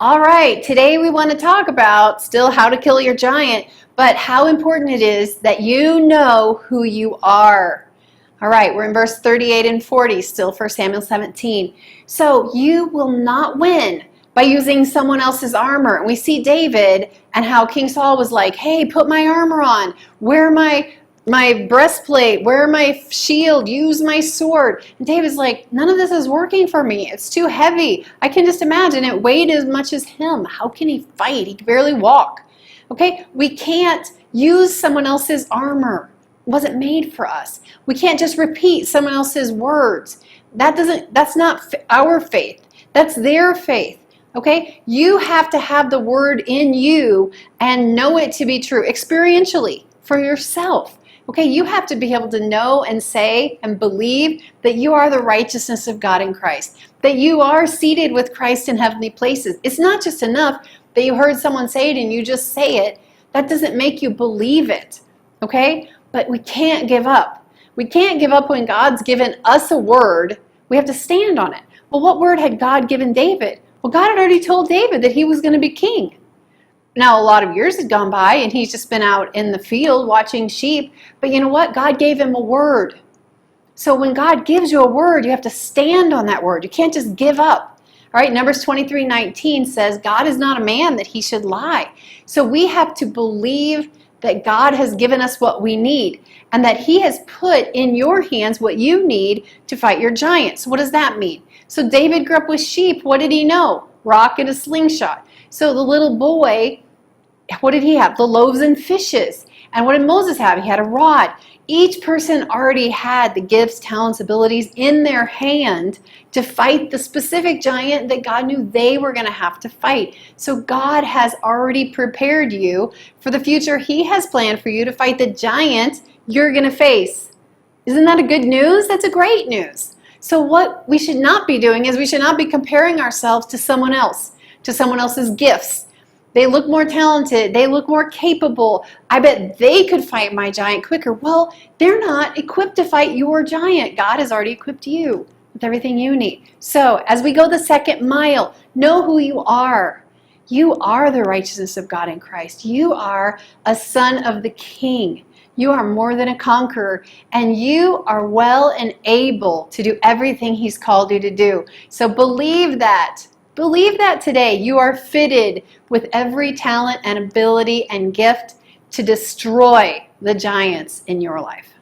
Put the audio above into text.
All right, today we want to talk about still how to kill your giant, but how important it is that you know who you are. All right, we're in verse 38 and 40, still 1 Samuel 17. So you will not win by using someone else's armor. And we see David and how King Saul was like, hey, put my armor on, wear my breastplate, wear my shield, use my sword. And David's like, none of this is working for me. It's too heavy. I can just imagine it weighed as much as him. How can he fight? He can barely walk. Okay, we can't use someone else's armor. It wasn't made for us. We can't just repeat someone else's words. That's not our faith. That's their faith. Okay, you have to have the word in you and know it to be true experientially for yourself. Okay, you have to be able to know and say and believe that you are the righteousness of God in Christ, that you are seated with Christ in heavenly places. It's not just enough that you heard someone say it and you just say it. That doesn't make you believe it, okay? But we can't give up. We can't give up when God's given us a word. We have to stand on it. Well, what word had God given David? Well, God had already told David that he was going to be king. Now, a lot of years had gone by and he's just been out in the field watching sheep. But you know what? God gave him a word. So when God gives you a word, you have to stand on that word. You can't just give up. All right, Numbers 23:19 says, God is not a man that he should lie. So we have to believe that God has given us what we need and that he has put in your hands what you need to fight your giants. So what does that mean? So David grew up with sheep. What did he know? Rock and a slingshot. So the little boy, what did he have? The loaves and fishes. And what did Moses have? He had a rod. Each person already had the gifts, talents, abilities in their hand to fight the specific giant that God knew they were going to have to fight. So God has already prepared you for the future. He has planned for you to fight the giant you're going to face. Isn't that a good news? That's a great news. So what we should not be doing is we should not be comparing ourselves to someone else, to someone else's gifts. They look more talented. They look more capable. I bet they could fight my giant quicker. Well, they're not equipped to fight your giant. God has already equipped you with everything you need. So as we go the second mile, know who you are. You are the righteousness of God in Christ. You are a son of the King. You are more than a conqueror, and you are well and able to do everything he's called you to do. So believe that. Believe that today. You are fitted with every talent and ability and gift to destroy the giants in your life.